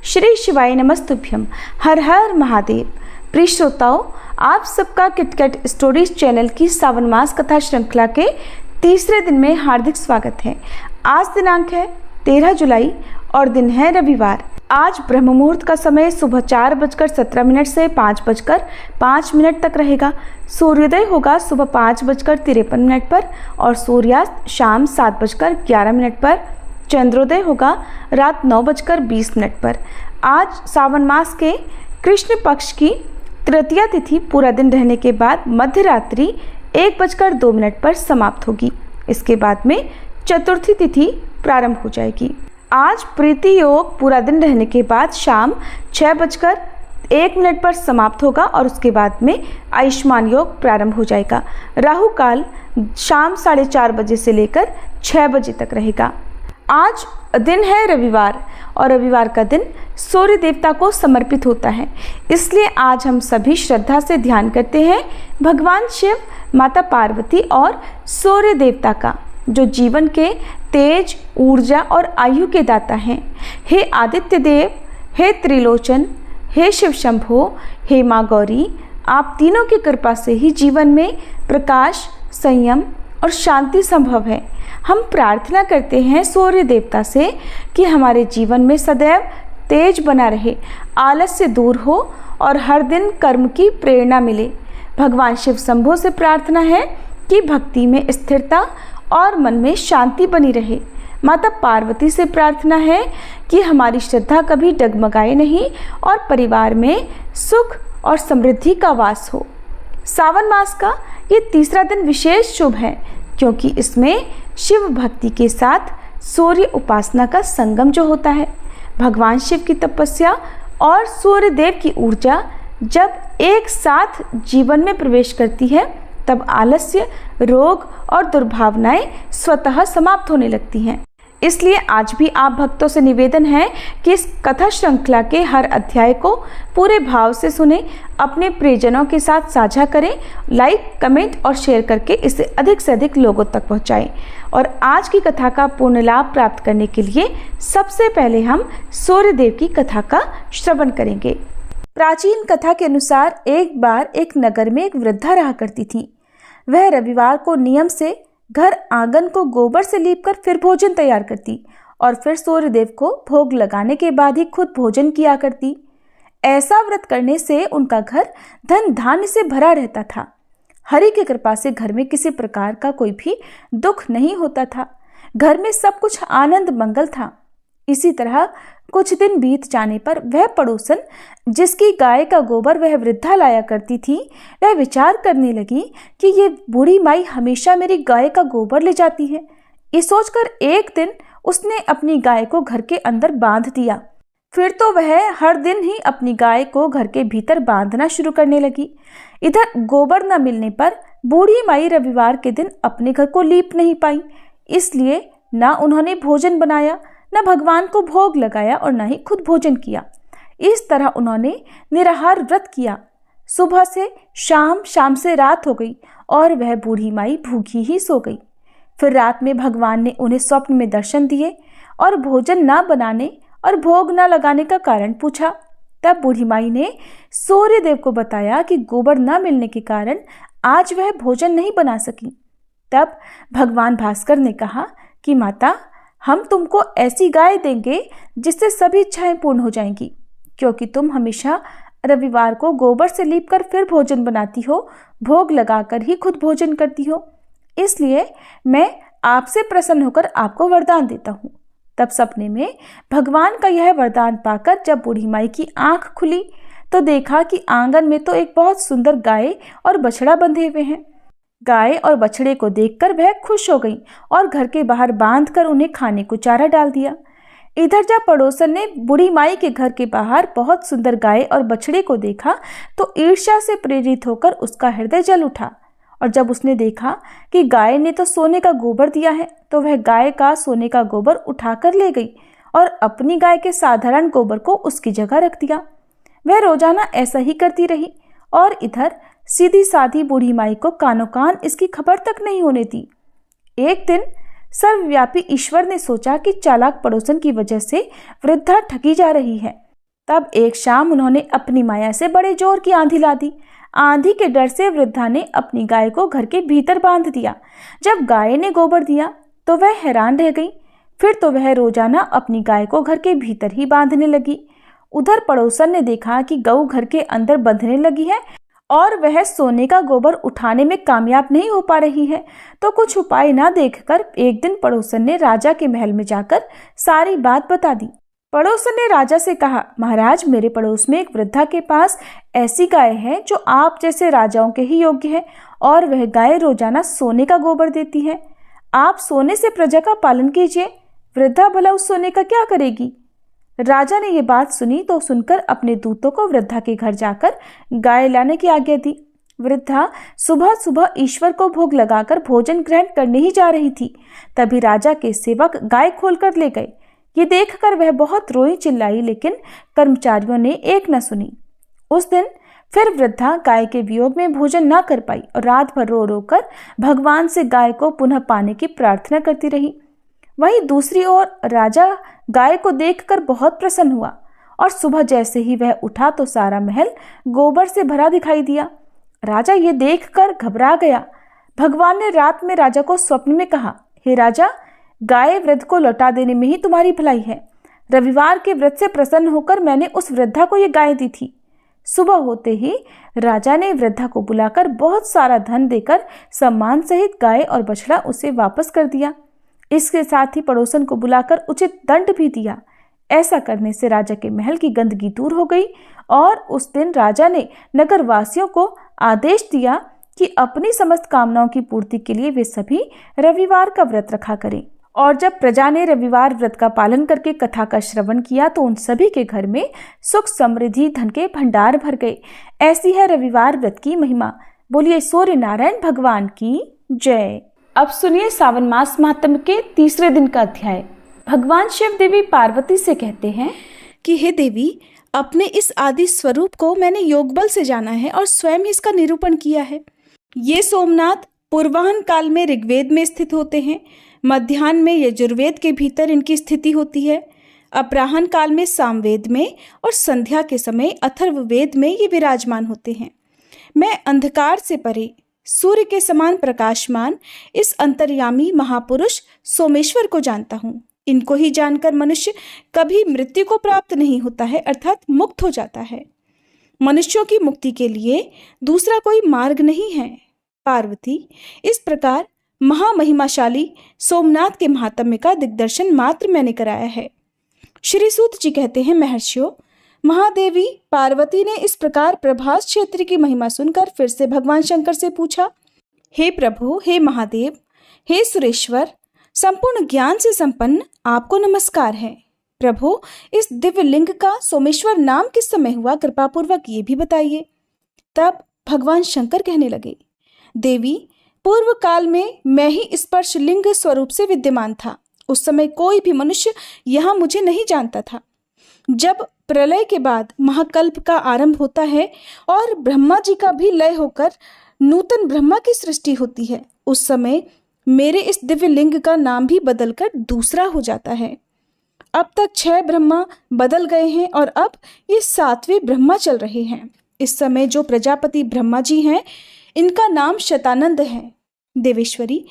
श्री शिवाय नमस्तुभ्यम। हर हर महादेव। प्रिय श्रोताओं, आप सबका किटकैट स्टोरीज चैनल की सावन मास कथा श्रृंखला के तीसरे दिन में हार्दिक स्वागत है। आज दिनांक है 13 जुलाई और दिन है रविवार। आज ब्रह्म मुहूर्त का समय सुबह 4:17 से 5:05 तक रहेगा। सूर्योदय होगा सुबह 5:53 पर और सूर्यास्त शाम 7:11 पर। चंद्रोदय होगा रात 9:20 पर। आज सावन मास के कृष्ण पक्ष की तृतीया तिथि पूरा दिन रहने के बाद मध्य रात्रि 1:02 पर समाप्त होगी। इसके बाद में चतुर्थी तिथि प्रारंभ हो जाएगी। आज प्रीति योग पूरा दिन रहने के बाद शाम 6:01 पर समाप्त होगा और उसके बाद में आयुष्मान योग प्रारंभ हो जाएगा। राहु काल शाम 4:30 बजे से लेकर 6 बजे तक रहेगा। आज दिन है रविवार और रविवार का दिन सूर्य देवता को समर्पित होता है, इसलिए आज हम सभी श्रद्धा से ध्यान करते हैं भगवान शिव, माता पार्वती और सूर्य देवता का, जो जीवन के तेज, ऊर्जा और आयु के दाता हैं। हे आदित्य देव, हे त्रिलोचन, हे शिव शंभो, हे माँ गौरी, आप तीनों की कृपा से ही जीवन में प्रकाश, संयम और शांति संभव है। हम प्रार्थना करते हैं सूर्य देवता से कि हमारे जीवन में सदैव तेज बना रहे, आलस्य दूर हो और हर दिन कर्म की प्रेरणा मिले। भगवान शिव शंभो से प्रार्थना है कि भक्ति में स्थिरता और मन में शांति बनी रहे। माता पार्वती से प्रार्थना है कि हमारी श्रद्धा कभी डगमगाए नहीं और परिवार में सुख और समृद्धि का वास हो। सावन मास का ये तीसरा दिन विशेष शुभ है, क्योंकि इसमें शिव भक्ति के साथ सूर्य उपासना का संगम जो होता है, भगवान शिव की तपस्या और सूर्य देव की ऊर्जा जब एक साथ जीवन में प्रवेश करती है, तब आलस्य, रोग और दुर्भावनाएं स्वतः समाप्त होने लगती हैं। इसलिए आज भी आप भक्तों से निवेदन है कि इस कथा श्रृंखला के हर अध्याय को पूरे भाव से सुने, अपने प्रियजनों के साथ साझा करें, लाइक, कमेंट और शेयर करके इसे अधिक से अधिक लोगों तक पहुंचाएं। और आज की कथा का पूर्ण लाभ प्राप्त करने के लिए सबसे पहले हम सूर्यदेव की कथा का श्रवण करेंगे। प्राचीन कथा के अनुसार एक बार एक नगर में एक वृद्धा रहा करती थी। वह रविवार को नियम से घर आंगन को गोबर से लीपकर फिर भोजन तैयार करती और फिर सूर्यदेव को भोग लगाने के बाद ही खुद भोजन किया करती। ऐसा व्रत करने से उनका घर धन धान्य से भरा रहता था। हरि की कृपा से घर में किसी प्रकार का कोई भी दुख नहीं होता था। घर में सब कुछ आनंद मंगल था। इसी तरह कुछ दिन बीत जाने पर वह पड़ोसन जिसकी गाय का गोबर वह वृद्धा लाया करती थी, वह विचार करने लगी कि ये बूढ़ी माई हमेशा मेरी गाय का गोबर ले जाती है। ये सोचकर एक दिन उसने अपनी गाय को घर के अंदर बांध दिया। फिर तो वह हर दिन ही अपनी गाय को घर के भीतर बांधना शुरू करने लगी। इधर गोबर न मिलने पर बूढ़ी माई रविवार के दिन अपने घर को लीप नहीं पाई, इसलिए न उन्होंने भोजन बनाया, न भगवान को भोग लगाया और न ही खुद भोजन किया। इस तरह उन्होंने निराहार व्रत किया। सुबह से शाम, शाम से रात हो गई और वह बूढ़ी माई भूखी ही सो गई। फिर रात में भगवान ने उन्हें स्वप्न में दर्शन दिए और भोजन न बनाने और भोग न लगाने का कारण पूछा। तब बूढ़ी माई ने सूर्य देव को बताया कि गोबर न मिलने के कारण आज वह भोजन नहीं बना सकी। तब भगवान भास्कर ने कहा कि माता, हम तुमको ऐसी गाय देंगे जिससे सभी इच्छाएं पूर्ण हो जाएंगी, क्योंकि तुम हमेशा रविवार को गोबर से लीपकर फिर भोजन बनाती हो, भोग लगाकर ही खुद भोजन करती हो। इसलिए मैं आपसे प्रसन्न होकर आपको वरदान देता हूँ। तब सपने में भगवान का यह वरदान पाकर जब बूढ़ी माई की आंख खुली तो देखा कि आंगन में तो एक बहुत सुंदर गाय और बछड़ा बंधे हुए हैं। गाय और बछड़े को देखकर वह खुश हो गई और घर के बाहर बांधकर उन्हें खाने को चारा डाल दिया। इधर जब पड़ोसन ने बूढ़ी माई के घर के बाहर बहुत सुंदर गाय और बछड़े को देखा तो ईर्ष्या से प्रेरित होकर उसका हृदय जल उठा। और जब उसने देखा कि गाय ने तो सोने का गोबर दिया है, तो वह गाय का सोने का गोबर उठाकर ले गई और अपनी गाय के साधारण गोबर को उसकी जगह रख दिया। वह रोजाना ऐसा ही करती रही और इधर सीधी साधी बूढ़ी माई को कानों कान इसकी खबर तक नहीं होने दी। एक दिन सर्वव्यापी ईश्वर ने सोचा कि चालाक पड़ोसन की वजह से वृद्धा ठगी जा रही है, तब एक शाम उन्होंने अपनी माया से बड़े जोर की आंधी ला दी। आंधी के डर से वृद्धा ने अपनी गाय को घर के भीतर बांध दिया। जब गाय ने गोबर दिया तो वह हैरान रह गई। फिर तो वह रोजाना अपनी गाय को घर के भीतर ही बांधने लगी। उधर पड़ोसन ने देखा कि गऊ घर के अंदर बंधने लगी है और वह सोने का गोबर उठाने में कामयाब नहीं हो पा रही है, तो कुछ उपाय ना देखकर एक दिन पड़ोसन ने राजा के महल में जाकर सारी बात बता दी। पड़ोसन ने राजा से कहा, महाराज, मेरे पड़ोस में एक वृद्धा के पास ऐसी गाय है जो आप जैसे राजाओं के ही योग्य है और वह गाय रोजाना सोने का गोबर देती है। आप सोने से प्रजा का पालन कीजिए, वृद्धा भला उस सोने का क्या करेगी। राजा ने ये बात सुनी तो सुनकर अपने दूतों को वृद्धा के घर जाकर गाय लाने की आज्ञा दी। वृद्धा सुबह सुबह ईश्वर को भोग लगाकर भोजन ग्रहण करने ही जा रही थी। तभी राजा के सेवक गाय खोलकर ले गए। ये देखकर वह बहुत रोई चिल्लाई, लेकिन कर्मचारियों ने एक न सुनी। उस दिन फिर वृद्धा गाय के वियोग में भोजन न कर पाई और रात भर रो रो कर भगवान से गाय को पुनः पाने की प्रार्थना करती रही। वहीं दूसरी ओर राजा गाय को देखकर बहुत प्रसन्न हुआ और सुबह जैसे ही वह उठा तो सारा महल गोबर से भरा दिखाई दिया। राजा ये देखकर घबरा गया। भगवान ने रात में राजा को स्वप्न में कहा, हे राजा, गाय वृद्ध को लौटा देने में ही तुम्हारी भलाई है। रविवार के व्रत से प्रसन्न होकर मैंने उस वृद्धा को ये गाय दी थी। सुबह होते ही राजा ने वृद्धा को बुलाकर बहुत सारा धन देकर सम्मान सहित गाय और बछड़ा उसे वापस कर दिया। इसके साथ ही पड़ोसन को बुलाकर उचित दंड भी दिया। ऐसा करने से राजा के महल की गंदगी दूर हो गई और उस दिन राजा ने नगर वासियों को आदेश दिया कि अपनी समस्त कामनाओं की पूर्ति के लिए वे सभी रविवार का व्रत रखा करें। और जब प्रजा ने रविवार व्रत का पालन करके कथा का श्रवण किया तो उन सभी के घर में सुख समृद्धि धन के भंडार भर गए। ऐसी है रविवार व्रत की महिमा। बोलिए सूर्य नारायण भगवान की जय। अब सुनिए सावन मास महात्म्य के तीसरे दिन का अध्याय। भगवान शिव देवी पार्वती से कहते हैं कि हे देवी, अपने इस आदि स्वरूप को मैंने योग बल से जाना है और स्वयं इसका निरूपण किया है। ये सोमनाथ पूर्वाह्न काल में ऋग्वेद में स्थित होते हैं, मध्याह्न में यजुर्वेद के भीतर इनकी स्थिति होती है, अपराह्न काल में सामवेद में और संध्या के समय अथर्ववेद में ये विराजमान होते हैं। मैं अंधकार से परे सूर्य के समान प्रकाशमान इस अंतर्यामी महापुरुष सोमेश्वर को जानता हूँ। इनको ही जानकर मनुष्य कभी मृत्यु को प्राप्त नहीं होता है, अर्थात मुक्त हो जाता है। मनुष्यों की मुक्ति के लिए दूसरा कोई मार्ग नहीं है। पार्वती, इस प्रकार महामहिमाशाली सोमनाथ के महात्म्य का दिग्दर्शन मात्र मैंने कराया है। श्री सूत जी कहते हैं, महर्षियों, महादेवी पार्वती ने इस प्रकार प्रभास क्षेत्र की महिमा सुनकर फिर से भगवान शंकर से पूछा, हे प्रभु, हे महादेव, हे सुरेश्वर, संपूर्ण ज्ञान से संपन्न आपको नमस्कार है। प्रभु, इस दिव्य लिंग का सोमेश्वर नाम किस समय हुआ, कृपा पूर्वक ये भी बताइए। तब भगवान शंकर कहने लगे, देवी, पूर्व काल में मैं ही स्पर्श लिंग स्वरूप से विद्यमान था। उस समय कोई भी मनुष्य यहाँ मुझे नहीं जानता था। जब प्रलय के बाद महाकल्प का आरंभ होता है और ब्रह्मा जी का भी लय होकर नूतन ब्रह्मा की सृष्टि होती है, उस समय मेरे इस दिव्य लिंग का नाम भी बदलकर दूसरा हो जाता है। अब तक 6 ब्रह्मा बदल गए हैं और अब ये 7वें ब्रह्मा चल रहे हैं। इस समय जो प्रजापति ब्रह्मा जी हैं, इनका नाम शतानंद है। देवेश्वरी,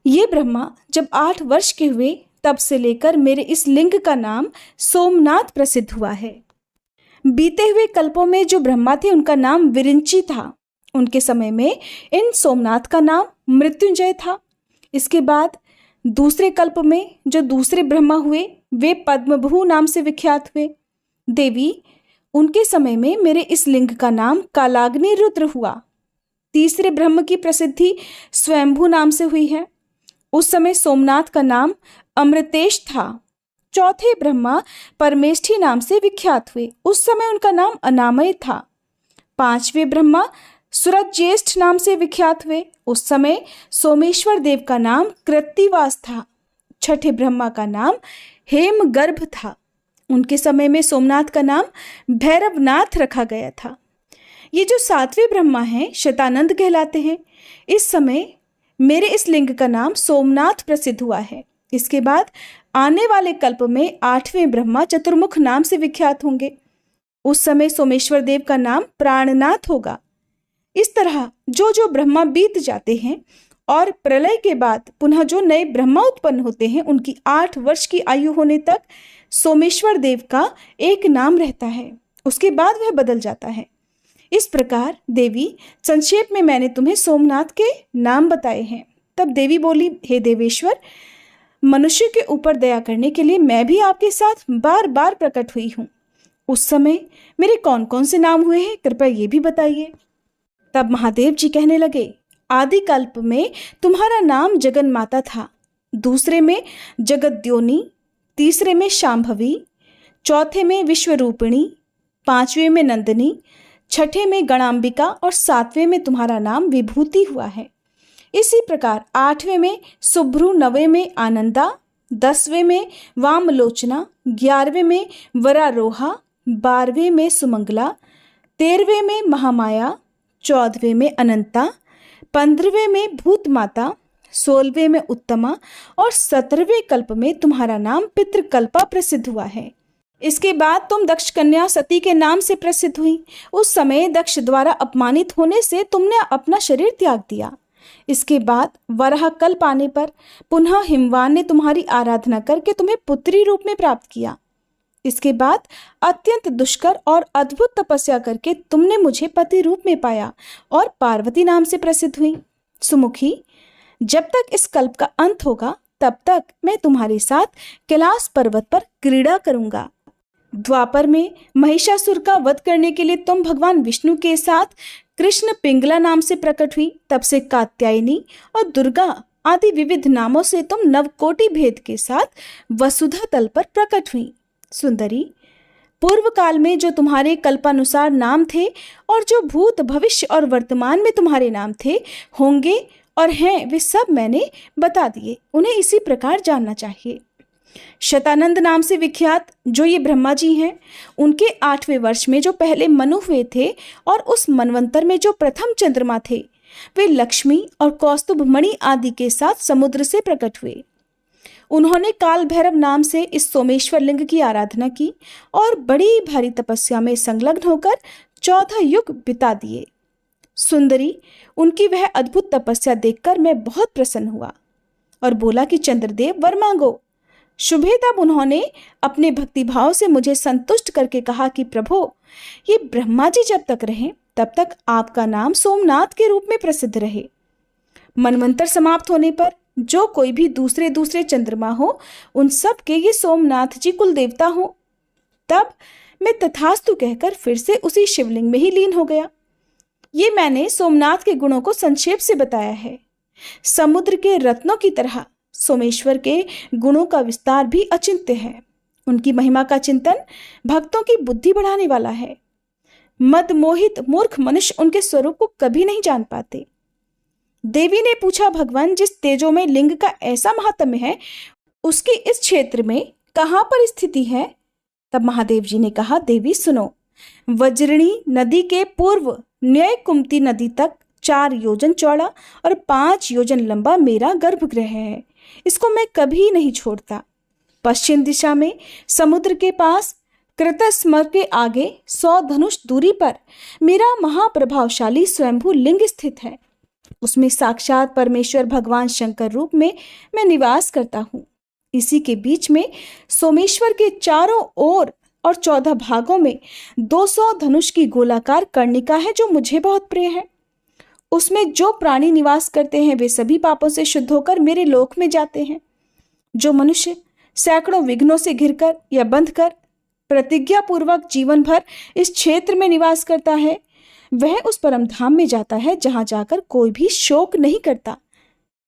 ये ब्रह्मा जब 8 वर्ष के हुए तब से लेकर मेरे इस लिंग का नाम सोमनाथ प्रसिद्ध हुआ है। बीते हुए कल्पों में जो ब्रह्मा थे उनका नाम विरिंची था। उनके समय में इन सोमनाथ का नाम मृत्युंजय था। इसके बाद दूसरे कल्प में जो दूसरे ब्रह्मा हुए वे पद्मभू नाम से विख्यात हुए। देवी, उनके समय में मेरे इस लिंग का नाम कालाग्नि रुद्र हुआ। तीसरे ब्रह्म की प्रसिद्धि स्वयंभू नाम से हुई है। उस समय सोमनाथ का नाम अमृतेश था। चौथे ब्रह्मा परमेष्ठी नाम से विख्यात हुए। उस समय उनका नाम अनामय था। 5वें ब्रह्मा सुरज्येष्ठ नाम से विख्यात हुए। उस समय सोमेश्वर देव का नाम कृत्तिवास था। 6ठे ब्रह्मा का नाम हेमगर्भ था। उनके समय में सोमनाथ का नाम भैरवनाथ रखा गया था। ये जो 7वें ब्रह्मा हैं शतानंद कहलाते हैं। इस समय मेरे इस लिंग का नाम सोमनाथ प्रसिद्ध हुआ है। इसके बाद आने वाले कल्प में 8वें ब्रह्मा चतुर्मुख नाम से विख्यात होंगे। उस समय सोमेश्वर देव का नाम प्राणनाथ होगा। इस तरह जो जो ब्रह्मा बीत जाते हैं और प्रलय के बाद पुनः जो नए ब्रह्मा उत्पन्न होते हैं, उनकी 8 वर्ष की आयु होने तक सोमेश्वर देव का एक नाम रहता है, उसके बाद वह बदल जाता है। इस प्रकार देवी, संक्षेप में मैंने तुम्हें सोमनाथ के नाम बताए हैं। तब देवी बोली, हे देवेश्वर, मनुष्य के ऊपर दया करने के लिए मैं भी आपके साथ बार बार प्रकट हुई हूँ। उस समय मेरे कौन कौन से नाम हुए हैं, कृपया ये भी बताइए। तब महादेव जी कहने लगे, आदि कल्प में तुम्हारा नाम जगन माता था, दूसरे में जगद्योनी, तीसरे में शांभवी, चौथे में विश्वरूपिणी, पांचवें में नंदिनी, छठे में गणाम्बिका और सातवें में तुम्हारा नाम विभूति हुआ है। इसी प्रकार 8वें में सुभ्रु, 9वें में आनंदा, 10वें में वामलोचना, 11वें में वरारोहा, 12वें में सुमंगला, 13वें में महामाया, 14वें में अनंता, 15वें में भूत माता, 16वें में उत्तमा और 17वें कल्प में तुम्हारा नाम पितृकल्पा प्रसिद्ध हुआ है। इसके बाद तुम दक्ष कन्या सती के नाम से प्रसिद्ध हुई। उस समय दक्ष द्वारा अपमानित होने से तुमने अपना शरीर त्याग दिया। इसके बाद वराह कल्प आने पर पुनः हिमवान ने तुम्हारी आराधना करके तुम्हें पुत्री रूप में प्राप्त किया। इसके बाद अत्यंत दुष्कर और अद्भुत तपस्या करके तुमने मुझे पति रूप में पाया और पार्वती नाम से प्रसिद्ध हुई। सुमुखी, जब तक इस कल्प का अंत होगा तब तक मैं तुम्हारे साथ कैलाश पर्वत पर क्रीड़ा करूंगा। द्वापर में महिषासुर का वध करने के लिए तुम भगवान विष्णु के साथ कृष्ण पिंगला नाम से प्रकट हुई। तब से कात्यायनी और दुर्गा आदि विविध नामों से तुम नवकोटि भेद के साथ वसुधा तल पर प्रकट हुई। सुंदरी, पूर्व काल में जो तुम्हारे कल्पानुसार नाम थे और जो भूत भविष्य और वर्तमान में तुम्हारे नाम थे, होंगे और हैं, वे सब मैंने बता दिए। उन्हें इसी प्रकार जानना चाहिए। शतानंद नाम से विख्यात जो ये ब्रह्मा जी हैं, उनके 8वें वर्ष में जो पहले मनु हुए थे और उस मनवंतर में जो प्रथम चंद्रमा थे, वे लक्ष्मी और कौस्तुभ मणि आदि के साथ समुद्र से प्रकट हुए। उन्होंने काल भैरव नाम से इस सोमेश्वर लिंग की आराधना की और बड़ी भारी तपस्या में संलग्न होकर 14 युग बिता दिए। सुंदरी, उनकी वह अद्भुत तपस्या देखकर मैं बहुत प्रसन्न हुआ और बोला कि चंद्रदेव, वर मांगो। शुभे तब उन्होंने अपने भक्तिभाव से मुझे संतुष्ट करके कहा कि प्रभु, ये ब्रह्मा जी जब तक रहें तब तक आपका नाम सोमनाथ के रूप में प्रसिद्ध रहे। मनवंतर समाप्त होने पर जो कोई भी दूसरे चंद्रमा हो, उन सब के ये सोमनाथ जी कुल देवता हो। तब मैं तथास्तु कहकर फिर से उसी शिवलिंग में ही लीन हो गया। ये मैंने सोमनाथ के गुणों को संक्षेप से बताया है। समुद्र के रत्नों की तरह सोमेश्वर के गुणों का विस्तार भी अचिंत्य है। उनकी महिमा का चिंतन भक्तों की बुद्धि बढ़ाने वाला है। मद मोहित मूर्ख मनुष्य उनके स्वरूप को कभी नहीं जान पाते। देवी ने पूछा, भगवान, जिस तेजो में लिंग का ऐसा महात्म्य है, उसकी इस क्षेत्र में कहाँ पर स्थिति है? तब महादेव जी ने कहा, देवी सुनो, वज्रणी नदी के पूर्व न्याय कुमती नदी तक 4 योजन चौड़ा और 5 योजन लंबा मेरा गर्भगृह है। इसको मैं कभी नहीं छोड़ता। पश्चिम दिशा में समुद्र के पास कृतस्मर के आगे 100 धनुष दूरी पर मेरा महाप्रभावशाली स्वयंभू लिंग स्थित है। उसमें साक्षात परमेश्वर भगवान शंकर रूप में मैं निवास करता हूँ। इसी के बीच में सोमेश्वर के चारों ओर और 14 भागों में 200 धनुष की गोलाकार कर्णिका है जो मुझे बहुत प्रिय है। उसमें जो प्राणी निवास करते हैं वे सभी पापों से शुद्ध होकर मेरे लोक में जाते हैं। जो मनुष्य सैकड़ों विघ्नों से घिरकर या बंधकर प्रतिज्ञा पूर्वक जीवन भर इस क्षेत्र में निवास करता है, वह उस परम धाम में जाता है जहां जाकर कोई भी शोक नहीं करता।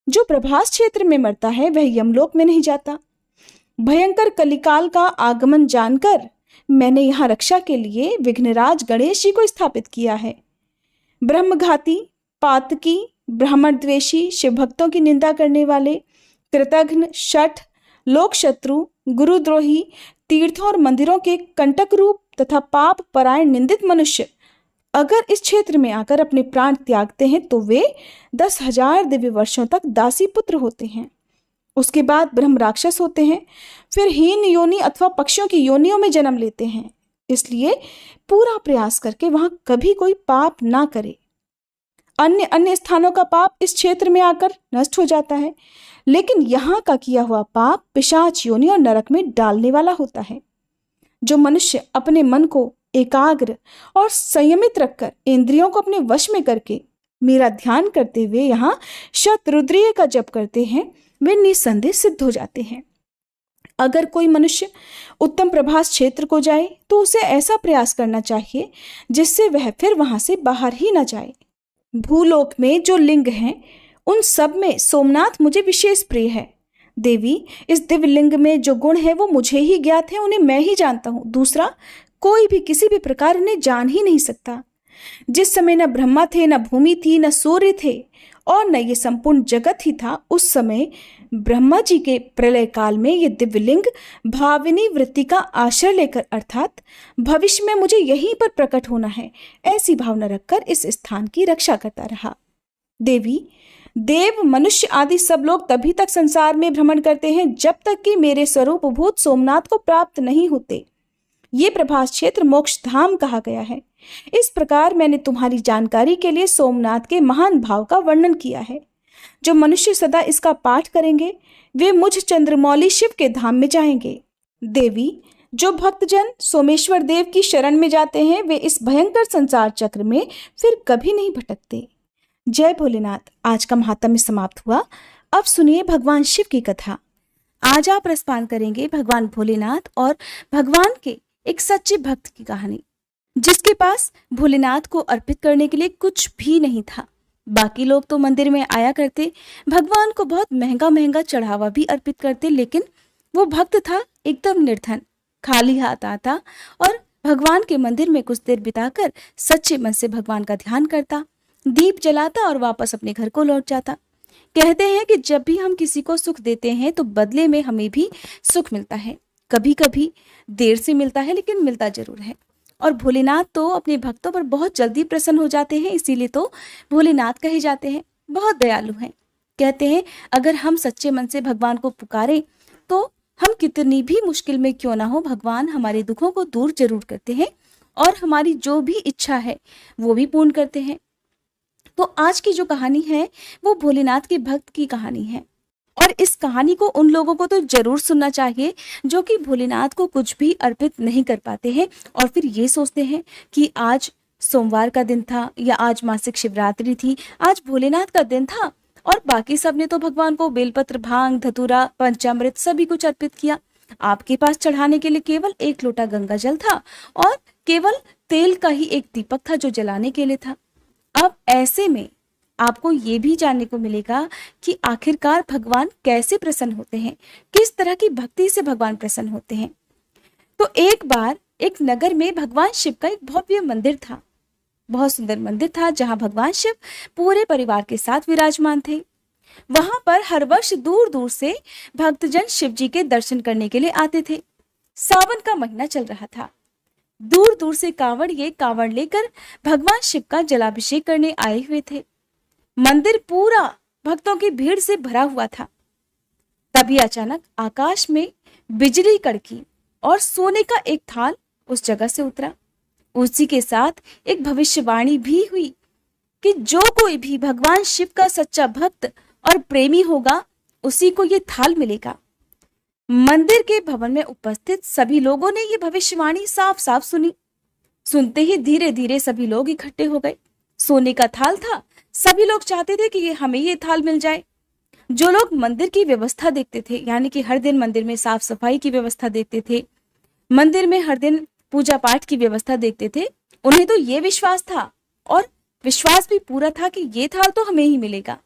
जो प्रभास क्षेत्र में मरता है वह यमलोक में नहीं जाता। भयंकर कलिकाल का आगमन जानकर मैंने यहाँ रक्षा के लिए विघ्नराज गणेश जी को स्थापित किया है। ब्रह्मघाती, पातकी, ब्राह्मण द्वेषी, शिव भक्तों की निंदा करने वाले, कृतघ्न, शठ, लोक शत्रु, गुरुद्रोही, तीर्थों और मंदिरों के कंटक रूप तथा पाप परायण निंदित मनुष्य अगर इस क्षेत्र में आकर अपने प्राण त्यागते हैं तो वे 10,000 दिव्य वर्षों तक दासी पुत्र होते हैं। उसके बाद ब्रह्म राक्षस होते हैं, फिर हीन योनि अथवा पक्षियों की योनियों में जन्म लेते हैं। इसलिए पूरा प्रयास करके वहां कभी कोई पाप ना करे। अन्य अन्य स्थानों का पाप इस क्षेत्र में आकर नष्ट हो जाता है, लेकिन यहाँ का किया हुआ पाप पिशाच योनि और नरक में डालने वाला होता है। जो मनुष्य अपने मन को एकाग्र और संयमित रखकर इंद्रियों को अपने वश में करके मेरा ध्यान करते हुए यहाँ शतरुद्रीय का जप करते हैं, वे निसंदेह सिद्ध हो जाते हैं। अगर कोई मनुष्य उत्तम प्रभास क्षेत्र को जाए तो उसे ऐसा प्रयास करना चाहिए जिससे वह फिर वहां से बाहर ही न जाए। भूलोक में जो लिंग हैं उन सब में सोमनाथ मुझे विशेष प्रिय है। देवी, इस दिव्य लिंग में जो गुण है वो मुझे ही ज्ञात है, उन्हें मैं ही जानता हूँ। दूसरा कोई भी किसी भी प्रकार उन्हें जान ही नहीं सकता। जिस समय न ब्रह्मा थे, न भूमि थी, न सूर्य थे और न ये संपूर्ण जगत ही था, उस समय ब्रह्मा जी के प्रलय काल में ये दिव्यलिंग भाविनी वृत्ति का आश्रय लेकर अर्थात भविष्य में मुझे यहीं पर प्रकट होना है, ऐसी भावना रखकर इस स्थान की रक्षा करता रहा। देवी, देव, मनुष्य आदि सब लोग तभी तक संसार में भ्रमण करते हैं जब तक कि मेरे स्वरूप भूत सोमनाथ को प्राप्त नहीं होते। ये प्रभास क्षेत्र मोक्ष धाम कहा गया है। इस प्रकार मैंने तुम्हारी जानकारी के लिए सोमनाथ के महान भाव का वर्णन किया है। जो मनुष्य सदा इसका पाठ करेंगे वे मुझ चंद्रमौली शिव के धाम में जाएंगे। देवी, जो भक्तजन सोमेश्वर देव की शरण में जाते हैं वे इस भयंकर संसार चक्र में फिर कभी नहीं भटकते। जय भोलेनाथ। आज का महात्म्य समाप्त हुआ। अब सुनिए भगवान शिव की कथा। आज आप रसपान करेंगे भगवान भोलेनाथ और भगवान के एक सच्चे भक्त की कहानी, जिसके पास भोलेनाथ को अर्पित करने के लिए कुछ भी नहीं था। बाकी लोग तो मंदिर में आया करते, भगवान को बहुत महंगा महंगा चढ़ावा भी अर्पित करते, लेकिन वो भक्त था एकदम निर्धन, खाली हाथ आता और भगवान के मंदिर में कुछ देर बिताकर सच्चे मन से भगवान का ध्यान करता, दीप जलाता और वापस अपने घर को लौट जाता। कहते हैं कि जब भी हम किसी को सुख देते हैं तो बदले में हमें भी सुख मिलता है। कभी कभी देर से मिलता है, लेकिन मिलता जरूर है। और भोलेनाथ तो अपने भक्तों पर बहुत जल्दी प्रसन्न हो जाते हैं, इसीलिए तो भोलेनाथ कहे जाते हैं। बहुत दयालु हैं। कहते हैं अगर हम सच्चे मन से भगवान को पुकारें तो हम कितनी भी मुश्किल में क्यों ना हो, भगवान हमारे दुखों को दूर जरूर करते हैं और हमारी जो भी इच्छा है वो भी पूर्ण करते हैं। तो आज की जो कहानी है वो भोलेनाथ के भक्त की कहानी है, और इस कहानी को उन लोगों को तो जरूर सुनना चाहिए जो कि भोलेनाथ को कुछ भी अर्पित नहीं कर पाते हैं और फिर ये सोचते हैं कि आज सोमवार का दिन था या आज मासिक शिवरात्रि थी, आज भोलेनाथ का दिन था और बाकी सब ने तो भगवान को बेलपत्र, भांग, धतूरा, पंचामृत सभी कुछ अर्पित किया। आपके पास चढ़ाने के लिए केवल एक लोटा गंगा जल था और केवल तेल का ही एक दीपक था जो जलाने के लिए था। अब ऐसे में आपको ये भी जानने को मिलेगा कि आखिरकार भगवान कैसे प्रसन्न होते हैं, किस तरह की भक्ति से भगवान प्रसन्न होते हैं। तो एक बार एक नगर में भगवान शिव का एक भव्य मंदिर था। बहुत सुंदर मंदिर था जहां भगवान शिव पूरे परिवार के साथ विराजमान थे। वहां पर हर वर्ष दूर दूर से भक्तजन शिव जी के दर्शन करने के लिए आते थे। सावन का महीना चल रहा था। दूर दूर से कांवड़ लेकर भगवान शिव का जलाभिषेक करने आए हुए थे। मंदिर पूरा भक्तों की भीड़ से भरा हुआ था। तभी अचानक आकाश में बिजली कड़की और सोने का एक थाल उस जगह से उतरा। उसी के साथ एक भविष्यवाणी भी हुई कि जो कोई भी भगवान शिव का सच्चा भक्त और प्रेमी होगा उसी को ये थाल मिलेगा। मंदिर के भवन में उपस्थित सभी लोगों ने ये भविष्यवाणी साफ साफ सुनी। सुनते ही धीरे धीरे सभी लोग इकट्ठे हो गए। सोने का थाल था, सभी लोग चाहते थे कि हमें ये थाल मिल जाए। जो लोग मंदिर की व्यवस्था देखते थे, यानी कि हर दिन मंदिर में साफ सफाई की व्यवस्था देखते थे, मंदिर में हर दिन पूजा पाठ की व्यवस्था देखते थे, उन्हें तो ये विश्वास था और विश्वास भी पूरा था कि ये थाल तो हमें ही मिलेगा,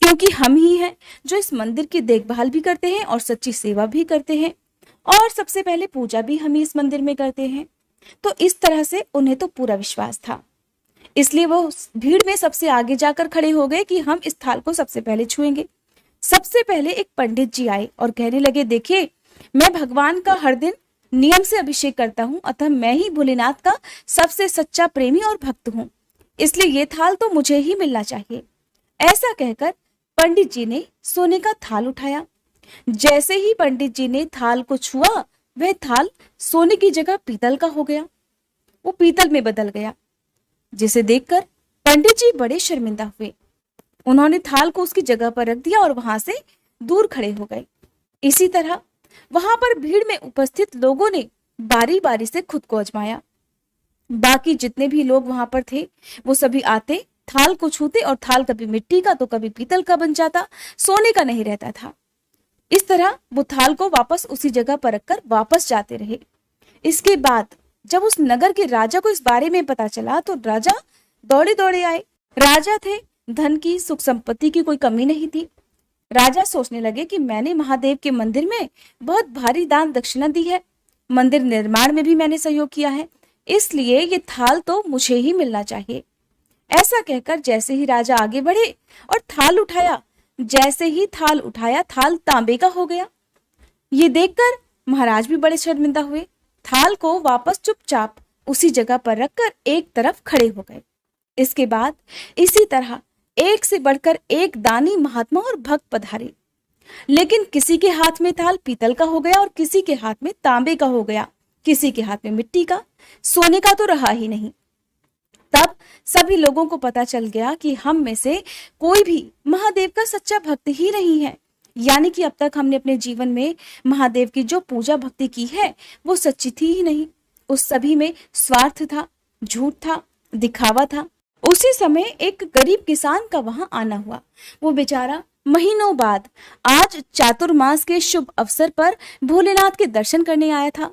क्योंकि हम ही हैं जो इस मंदिर की देखभाल भी करते हैं और सच्ची सेवा भी करते हैं और सबसे पहले पूजा भी हम ही इस मंदिर में करते हैं। तो इस तरह से उन्हें तो पूरा विश्वास था। इसलिए वो भीड़ में सबसे आगे जाकर खड़े हो गए कि हम इस थाल को सबसे पहले छुएंगे। सबसे पहले एक पंडित जी आए और कहने लगे, देखिए मैं भगवान का हर दिन नियम से अभिषेक करता हूँ, अतः मैं ही भोलेनाथ का सबसे सच्चा प्रेमी और भक्त हूँ, इसलिए ये थाल तो मुझे ही मिलना चाहिए। ऐसा कहकर पंडित जी ने सोने का थाल उठाया। जैसे ही पंडित जी ने थाल को छुआ, वह थाल सोने की जगह पीतल का हो गया वो पीतल में बदल गया, जिसे देखकर पंडित जी बड़े शर्मिंदा हुए। उन्होंने थाल को उसकी जगह पर रख दिया और वहां से दूर खड़े हो गए। इसी तरह वहां पर भीड़ में उपस्थित लोगों ने बारी बारी से खुद को आजमाया। बाकी जितने भी लोग वहां पर थे वो सभी आते, थाल को छूते और थाल कभी मिट्टी का तो कभी पीतल का बन जाता, सोने का नहीं रहता था। इस तरह वो थाल को वापस उसी जगह पर रखकर वापस जाते रहे। इसके बाद जब उस नगर के राजा को इस बारे में पता चला तो राजा दौड़े दौड़े आए। राजा थे, धन की सुख संपत्ति की कोई कमी नहीं थी। राजा सोचने लगे कि मैंने महादेव के मंदिर में बहुत भारी दान दक्षिणा दी है, मंदिर निर्माण में भी मैंने सहयोग किया है, इसलिए ये थाल तो मुझे ही मिलना चाहिए। ऐसा कहकर जैसे ही राजा आगे बढ़े और थाल उठाया, जैसे ही थाल उठाया थाल तांबे का हो गया। ये देखकर महाराज भी बड़े शर्मिंदा हुए। थाल को वापस चुपचाप उसी जगह पर रखकर एक तरफ खड़े हो गए। इसके बाद इसी तरह एक से बढ़कर एक दानी महात्मा और भक्त पधारे, लेकिन किसी के हाथ में थाल पीतल का हो गया और किसी के हाथ में तांबे का हो गया, किसी के हाथ में मिट्टी का, सोने का तो रहा ही नहीं। तब सभी लोगों को पता चल गया कि हम में से कोई भी महादेव का सच्चा भक्त ही नहीं है, यानी कि अब तक हमने अपने जीवन में महादेव की जो पूजा भक्ति की है वो सच्ची थी ही नहीं। उस सभी में स्वार्थ था, झूठ था, दिखावा था। उसी समय एक गरीब किसान का वहां आना हुआ। वो बेचारा महीनों बाद आज चातुर्मास के शुभ अवसर पर भोलेनाथ के दर्शन करने आया था।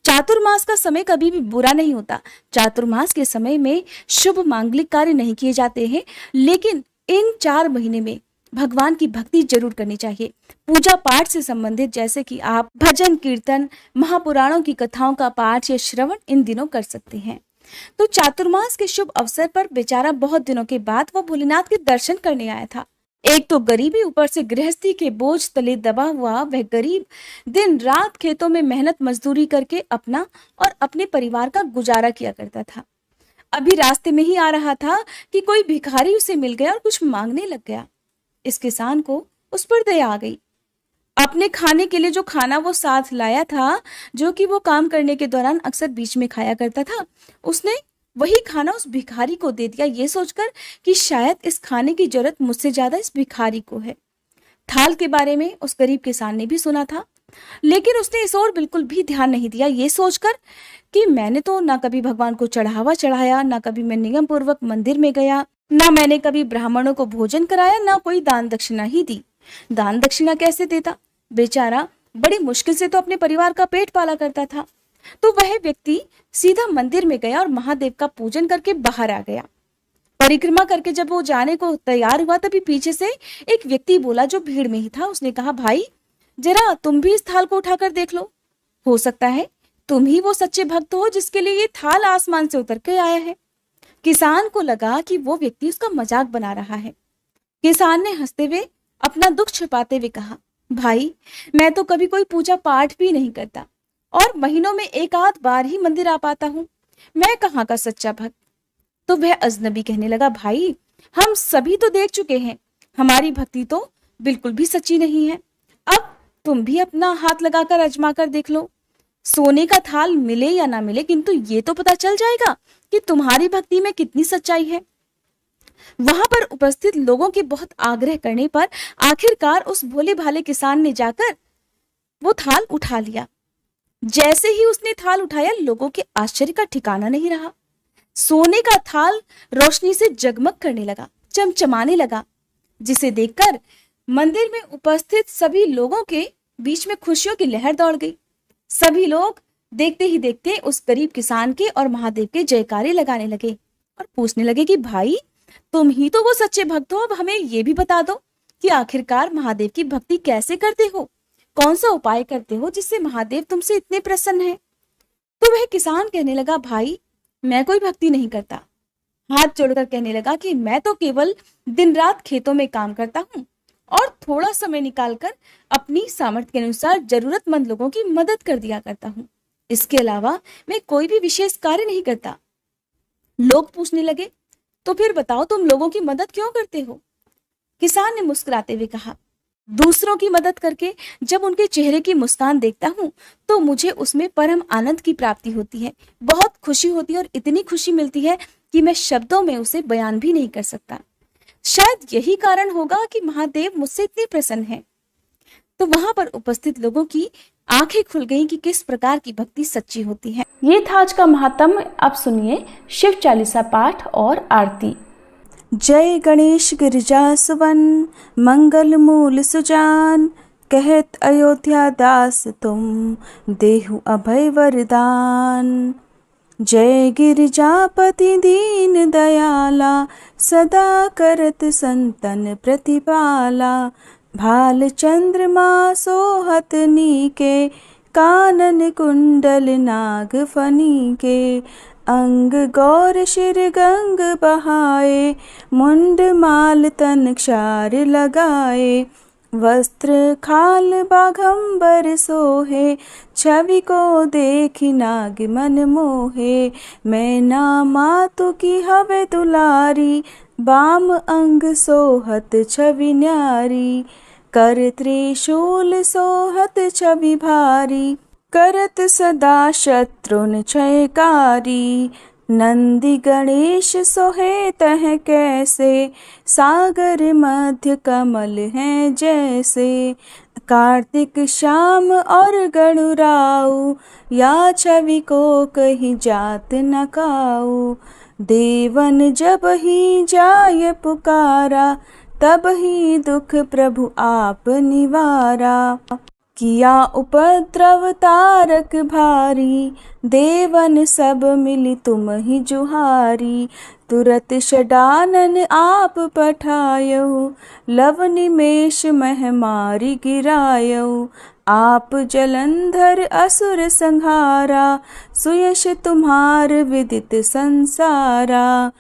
चातुर्मास का समय कभी भी बुरा नहीं होता। चातुर्मास के समय में शुभ मांगलिक कार्य नहीं किए जाते हैं, लेकिन इन 4 महीने में भगवान की भक्ति जरूर करनी चाहिए। पूजा पाठ से संबंधित जैसे कि आप भजन कीर्तन, महापुराणों की कथाओं का पाठ या श्रवण इन दिनों कर सकते हैं। तो चातुर्मास के शुभ अवसर पर बेचारा बहुत दिनों के बाद वो भोलेनाथ के दर्शन करने आया था। एक तो गरीबी, ऊपर से गृहस्थी के बोझ तले दबा हुआ वह गरीब दिन रात खेतों में मेहनत मजदूरी करके अपना और अपने परिवार का गुजारा किया करता था। अभी रास्ते में ही आ रहा था कि कोई भिखारी उसे मिल गया और कुछ मांगने लग गया। इस किसान को उस पर दया आ गई। अपने खाने के लिए जो खाना वो साथ लाया था, जो कि वो काम करने के दौरान अक्सर बीच में खाया करता था, उसने वही खाना उस भिखारी को दे दिया, ये सोचकर कि शायद इस खाने की जरूरत मुझसे ज्यादा इस भिखारी को है। थाल के बारे में उस गरीब किसान ने भी सुना था, लेकिन उसने इस ओर बिल्कुल भी ध्यान नहीं दिया, ये सोचकर कि मैंने तो ना कभी भगवान को चढ़ावा चढ़ाया, ना कभी मैं नियम पूर्वक मंदिर में गया, ना मैंने कभी ब्राह्मणों को भोजन कराया, ना कोई दान दक्षिणा ही दी। दान दक्षिणा कैसे देता? बेचारा बड़ी मुश्किल से तो अपने परिवार का पेट पाला करता था। तो वह व्यक्ति सीधा मंदिर में गया और महादेव का पूजन करके बाहर आ गया। परिक्रमा करके जब वो जाने को तैयार हुआ, तभी पीछे से एक व्यक्ति बोला जो भीड़ में ही था। उसने कहा, भाई जरा तुम भी इस थाल को उठाकर देख लो, हो सकता है तुम ही वो सच्चे भक्त हो जिसके लिए ये थाल आसमान से उतर के आया है। किसान को लगा कि वो व्यक्ति उसका मजाक बना रहा है। किसान ने हंसते हुए अपना दुख छिपाते हुए कहा, भाई मैं तो कभी कोई पूजा पाठ भी नहीं करता और महीनों में एक आध बार ही मंदिर आ पाता हूँ, मैं कहाँ का सच्चा भक्त। तो वह अजनबी कहने लगा, भाई हम सभी तो देख चुके हैं, हमारी भक्ति तो बिल्कुल भी सच्ची नहीं है। अब तुम भी अपना हाथ लगाकर आजमा कर देख लो, सोने का थाल मिले या ना मिले, किंतु ये तो पता चल जाएगा कि तुम्हारी भक्ति में कितनी सच्चाई है। वहां पर उपस्थित लोगों के बहुत आग्रह करने पर आखिरकार उस भोले भाले किसान ने जाकर वो थाल उठा लिया। जैसे ही उसने थाल उठाया, लोगों के आश्चर्य का ठिकाना नहीं रहा। सोने का थाल रोशनी से जगमग करने लगा, चमचमाने लगा, जिसे देखकर मंदिर में उपस्थित सभी लोगों के बीच में खुशियों की लहर दौड़ गई। सभी लोग देखते ही देखते उस गरीब किसान के और महादेव के जयकारे लगाने लगे और पूछने लगे कि भाई तुम ही तो वो सच्चे भक्त हो, अब हमें ये भी बता दो कि आखिरकार महादेव की भक्ति कैसे करते हो, कौन सा उपाय करते हो जिससे महादेव तुमसे इतने प्रसन्न है। तो वह किसान कहने लगा, भाई मैं कोई भक्ति नहीं करता। हाथ जोड़कर कहने लगा कि मैं तो केवल दिन रात खेतों में काम करता हूँ और थोड़ा समय निकालकर अपनी सामर्थ्य के अनुसार जरूरतमंद लोगों की मदद कर दिया करता हूँ। इसके अलावा मैं कोई भी विशेष कार्य नहीं करता। लोग पूछने लगे, तो फिर बताओ तुम लोगों की मदद क्यों करते हो? किसान ने मुस्कुराते हुए कहा, दूसरों की मदद करके जब उनके चेहरे की मुस्कान देखता हूँ तो मुझे उसमें परम आनंद की प्राप्ति होती है, बहुत खुशी होती है और इतनी खुशी मिलती है कि मैं शब्दों में उसे बयान भी नहीं कर सकता। शायद यही कारण होगा कि महादेव मुझसे इतने प्रसन्न हैं। तो वहां पर उपस्थित लोगों की आंखें खुल गईं कि किस प्रकार की भक्ति सच्ची होती है। ये था आज का महात्म्य। अब सुनिए शिव चालीसा पाठ और आरती। जय गणेश गिरिजा सुवन, मंगल मूल सुजान, कहत अयोध्या दास तुम, देहु अभय वरदान। जय गिरिजापति दीन दयाला, सदा करत संतन प्रतिपाला। भाल चंद्रमा सोहत नीके, कानन कुंडल नाग फनी के। अंग गौर शिर गंग बहाए, मुंड माल तन क्षार लगाए। वस्त्र खाल बाघंबर सोहे, छवि को देखी नाग मन मोहे। मैना मातु की हवे दुलारी, बाम अंग सोहत छवि न्यारी। कर त्रिशूल सोहत छवि भारी, करत सदा शत्रुन क्षयकारी। नंदी गणेश सोहे तह कैसे, सागर मध्य कमल हैं जैसे। कार्तिक श्याम और गणुराऊ, या छवि को कहीं जात न काऊ। देवन जब ही जाय पुकारा, तब ही दुख प्रभु आप निवारा। किया उपद्रव तारक भारी, देवन सब मिली तुम ही जुहारी। तुरत षडानन आप पठायऊ, लव निमेष मह मारी गिरायऊ। आप जलंधर असुर संहारा, सुयश तुम्हार विदित संसारा।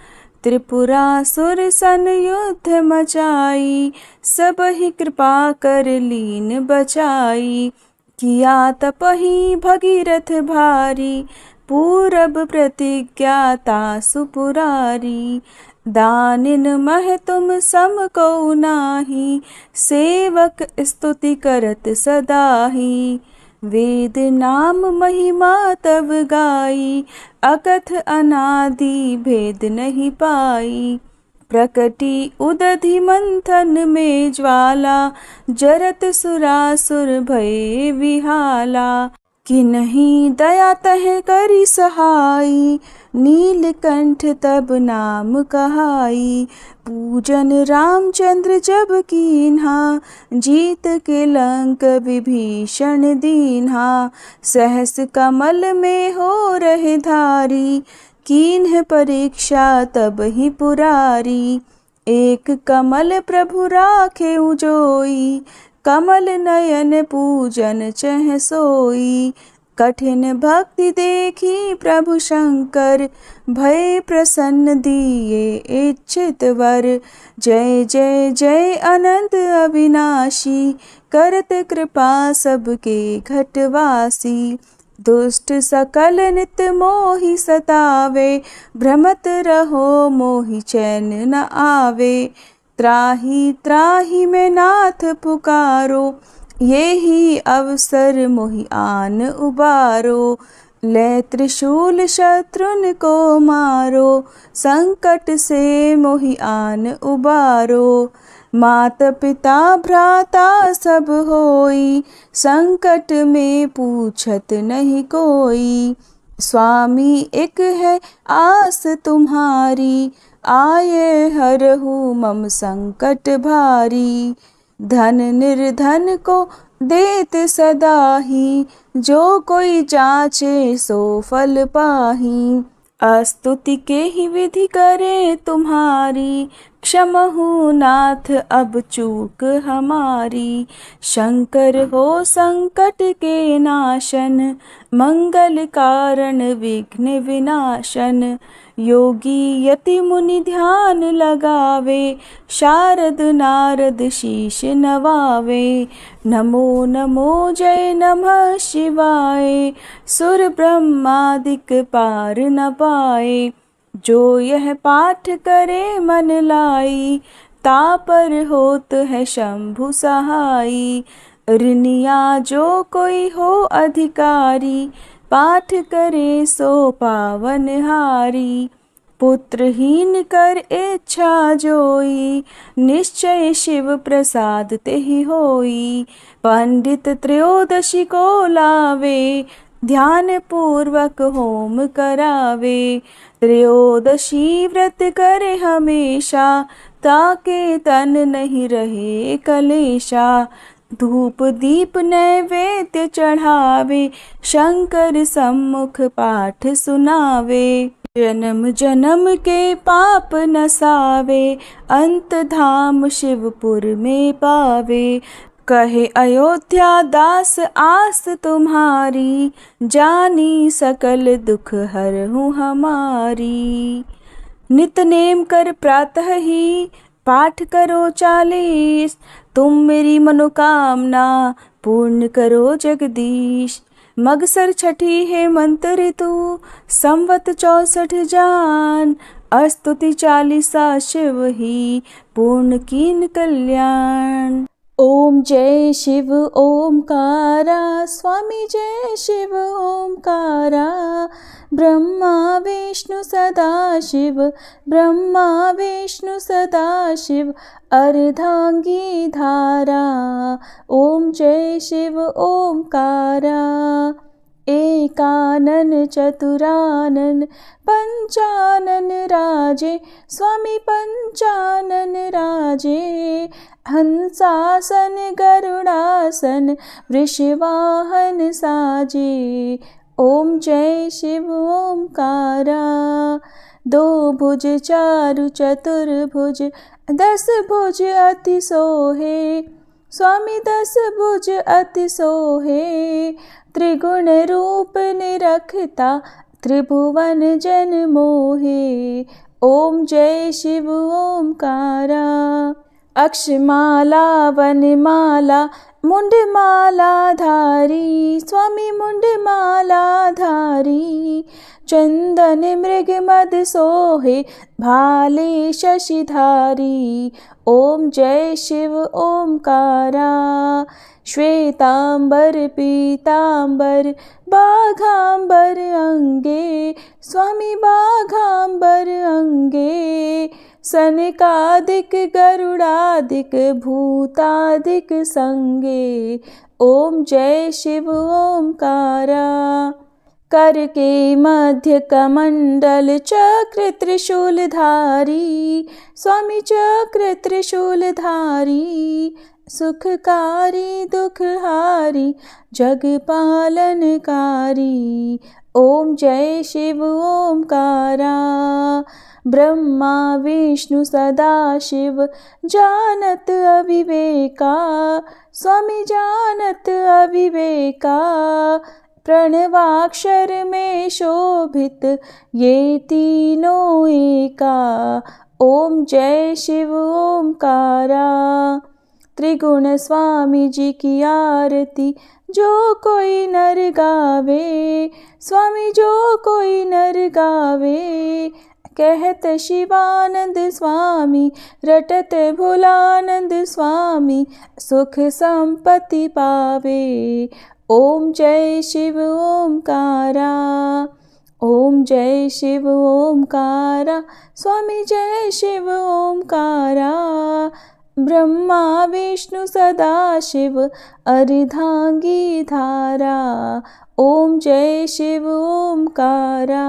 त्रिपुरासुर सन युद्ध मचाई, सब ही कृपा कर लीन बचाई। किया तपहि भगीरथ भारी, पूरब प्रतिज्ञा तासु पुरारी। दानिन मह तुम सम को नाही, सेवक स्तुति करत सदाही। वेद नाम महिमा तब गाई, अकथ अनादि भेद नहीं पाई। प्रकटी उदधि मंथन में ज्वाला, जरत सुरासुर भये विहाला। कि नहीं दया तह करी सहाई, नीलकंठ तब नाम कहाई। पूजन रामचंद्र जब कीन्हा, जीत के लंक विभीषण दीन्हा। सहस कमल में हो रहे धारी, कीन्ह परीक्षा तब ही पुरारी। एक कमल प्रभु राखे उजोई, कमल नयन पूजन चह सोई। कठिन भक्ति देखी प्रभु शंकर, भय प्रसन्न दिए इच्छित वर। जय जय जय अनंत अविनाशी, करत कृपा सबके घटवासी। दुष्ट सकल नित मोहि सतावे, भ्रमत रहो मोहि चैन न आवे। त्राहि त्राहि में नाथ पुकारो, ये ही अवसर मोहि आन उबारो। ले त्रिशूल शत्रुन को मारो, संकट से मोहि आन उबारो। मात पिता भ्राता सब होई, संकट में पूछत नहीं कोई। स्वामी एक है आस तुम्हारी, आये हरहु मम संकट भारी। धन निर्धन को देत सदा ही, जो कोई जाचे सो फल पाही। अस्तुति के ही विधि करे तुम्हारी, क्षमहु नाथ अब चूक हमारी। शंकर हो संकट के नाशन, मंगल कारण विघ्न विनाशन। योगी यति मुनि ध्यान लगावे, शारद नारद शीश नवावे। नमो नमो जय नमः शिवाय, सुर ब्रह्मादिक पार न पाए। जो यह पाठ करे मन लाई, तापर होत है शंभु सहाई। ऋनिया जो कोई हो अधिकारी, पाठ करे सो पावनहारी। पुत्रहीन कर इच्छा जोई, निश्चय शिव प्रसाद तेहि होई। पंडित त्रयोदशी को लावे, ध्यान पूर्वक होम करावे। त्रयोदशी व्रत करे हमेशा, ताके तन नहीं रहे कलेशा। धूप दीप नैवेद्य चढ़ावे, शंकर सम्मुख पाठ सुनावे। जन्म जन्म के पाप नसावे, अंत धाम शिवपुर में पावे। कहे अयोध्या दास आस तुम्हारी, जानी सकल दुख हरहूँ हमारी। नित नेम कर प्रातः ही, पाठ करो 40। तुम मेरी मनोकामना, पूर्ण करो जगदीश। मगसर छठी है मंत्र ऋतु, संवत 64 जान। स्तुति 40 शिव ही, पूर्ण कीन कल्याण। ओम जय शिव ओमकारा, स्वामी जय शिव ओमकारा। ब्रह्मा विष्णु सदा शिव, ब्रह्मा विष्णु सदा शिव। अर्धांगी धारा, ओम जय शिव ओमकारा। एकानन चतुरानन, पंचानन राजे, स्वामी पंचानन राजे। हंसासन गरुड़ासन, वृषवाहन साजे। ओम जय शिव ओमकारा। 2 भुज 4 चतुर्भुज, 10 भुज अति सोहे। स्वामी 10 भुज अति सोहे। त्रिगुण रूप निरखता, त्रिभुवन जन मोहे। ओम जय शिव ओमकारा। अक्षमाला वनमाला, मुंडमाला धारी। स्वामी मुंडमाला धारी। चंदन मृग मद सोहे, भाले शशिधारी। ओम जय शिव ओमकारा। श्वेतांबर पीतांबर, बाघांबर अंगे। स्वामी बाघांबर अंगे। सनकादिक गरुड़ादिक, भूतादिक संगे। ओम जय शिव ओमकारा। कर के मध्य कमंडल, चक्र त्रिशूलधारी। स्वामी चक्र त्रिशूलधारी। सुखकारी दुखहारी, जग पालनकारी। ओम जय शिव ओमकारा। ब्रह्मा विष्णु सदा शिव, जानत अविवेका। स्वामी जानत अविवेका। प्रणवाक्षर में शोभित, ये तीनों एका। ओम जय शिव ओमकारा। त्रिगुण स्वामी जी की आरती, जो कोई नर गावे। स्वामी जो कोई नर गावे। कहत शिवानंद स्वामी, रटत भोलानंद स्वामी। सुख संपत्ति पावे। ओम जय शिव ओमकारा। ओम जय शिव ओमकारा। स्वामी जय शिव ओमकारा। ब्रह्मा विष्णु सदा शिव, अर्धांगी धारा। ओम जय शिव ओमकारा।